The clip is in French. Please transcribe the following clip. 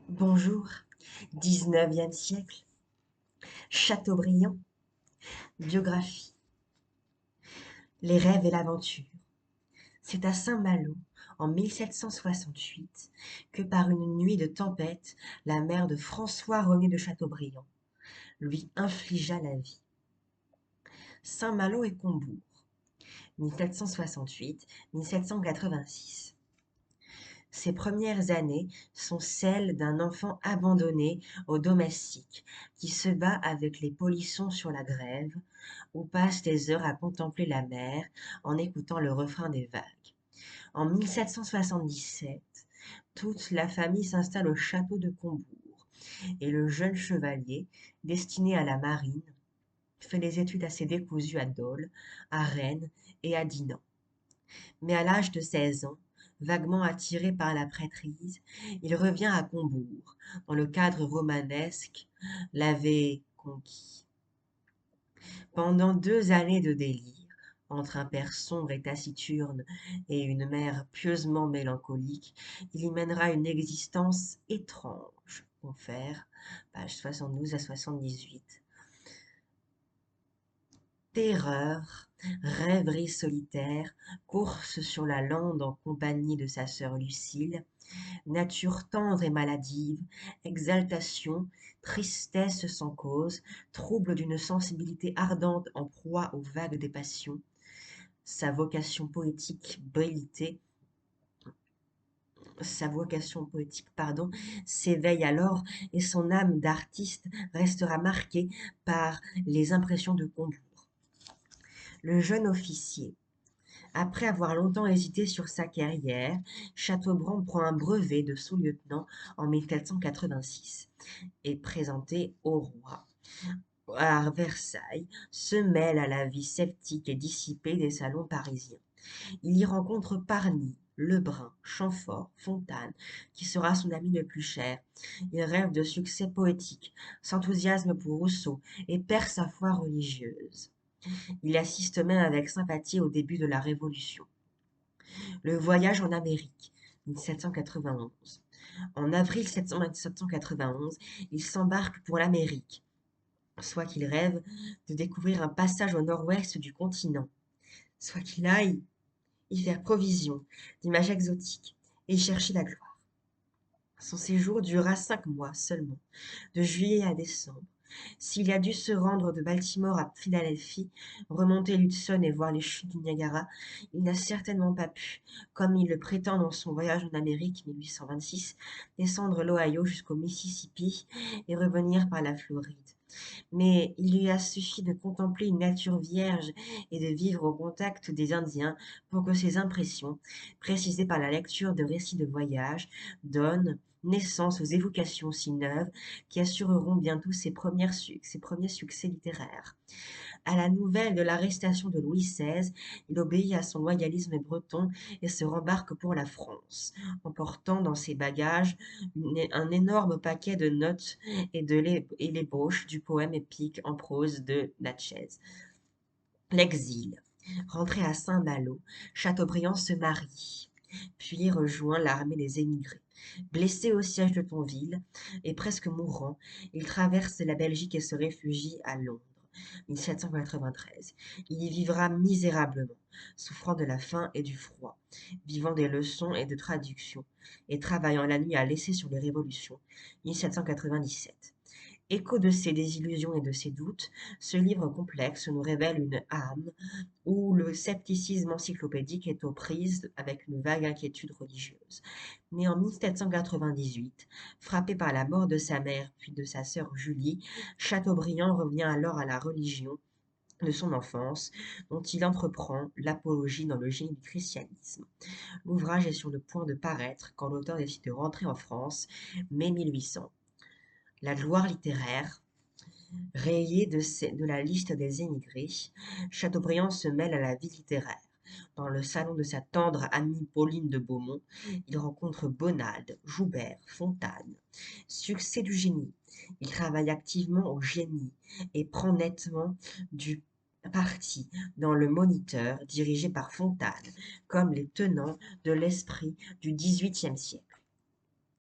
Bonjour, 19e siècle, Chateaubriand, biographie, les rêves et l'aventure. C'est à Saint-Malo, en 1768, que par une nuit de tempête, la mère de François-René de Chateaubriand lui infligea la vie. Saint-Malo et Combourg, 1768-1786. Ses premières années sont celles d'un enfant abandonné au domestique, qui se bat avec les polissons sur la grève, ou passe des heures à contempler la mer en écoutant le refrain des vagues. En 1777, toute la famille s'installe au château de Combourg, et le jeune chevalier, destiné à la marine, fait des études assez décousues à Dole, à Rennes et à Dinan. Mais à l'âge de 16 ans, vaguement attiré par la prêtrise, il revient à Combourg, dans le cadre romanesque l'avait conquis. Pendant 2 années de délire, entre un père sombre et taciturne et une mère pieusement mélancolique, il y mènera une existence étrange. Confère, page 72 à 78. Terreur, rêverie solitaire, course sur la lande en compagnie de sa sœur Lucile, nature tendre et maladive, exaltation, tristesse sans cause, trouble d'une sensibilité ardente en proie aux vagues des passions, sa vocation poétique brilletée, sa vocation poétique, pardon, s'éveille alors et son âme d'artiste restera marquée par les impressions de Combourg. Le jeune officier, après avoir longtemps hésité sur sa carrière, Chateaubriand prend un brevet de sous-lieutenant en 1486 et présenté au roi. À Versailles, se mêle à la vie sceptique et dissipée des salons parisiens. Il y rencontre Parny, Lebrun, Chamfort, Fontane, qui sera son ami le plus cher. Il rêve de succès poétique, s'enthousiasme pour Rousseau et perd sa foi religieuse. Il assiste même avec sympathie au début de la Révolution. Le voyage en Amérique, 1791. En avril 1791, il s'embarque pour l'Amérique, soit qu'il rêve de découvrir un passage au nord-ouest du continent, soit qu'il aille y faire provision d'images exotiques et y chercher la gloire. Son séjour dura 5 mois seulement, de juillet à décembre. S'il a dû se rendre de Baltimore à Philadelphie, remonter l'Hudson et voir les chutes du Niagara, il n'a certainement pas pu, comme il le prétend dans son voyage en Amérique 1826, descendre l'Ohio jusqu'au Mississippi et revenir par la Floride. Mais il lui a suffi de contempler une nature vierge et de vivre au contact des Indiens pour que ses impressions, précisées par la lecture de récits de voyage, donnent naissance aux évocations si neuves qui assureront bientôt ses premiers succès littéraires. À la nouvelle de l'arrestation de Louis XVI, il obéit à son loyalisme breton et se rembarque pour la France, emportant dans ses bagages un énorme paquet de notes et l'ébauche du poème épique en prose de Natchez. L'exil. Rentré à Saint-Malo, Chateaubriand se marie, puis rejoint l'armée des émigrés. Blessé au siège de Thionville et presque mourant, il traverse la Belgique et se réfugie à Londres. 1793. Il y vivra misérablement, souffrant de la faim et du froid, vivant des leçons et de traductions, et travaillant la nuit à l'essai sur les révolutions. 1797. Écho de ses désillusions et de ses doutes, ce livre complexe nous révèle une âme où le scepticisme encyclopédique est aux prises avec une vague inquiétude religieuse. Né en 1798, frappé par la mort de sa mère puis de sa sœur Julie, Chateaubriand revient alors à la religion de son enfance, dont il entreprend l'apologie dans le génie du christianisme. L'ouvrage est sur le point de paraître quand l'auteur décide de rentrer en France, mai 1800. La gloire littéraire, rayé de la liste des émigrés, Chateaubriand se mêle à la vie littéraire. Dans le salon de sa tendre amie Pauline de Beaumont, il rencontre Bonald, Joubert, Fontane. Succès du génie. Il travaille activement au génie et prend nettement du parti dans le Moniteur dirigé par Fontane, comme les tenants de l'esprit du XVIIIe siècle.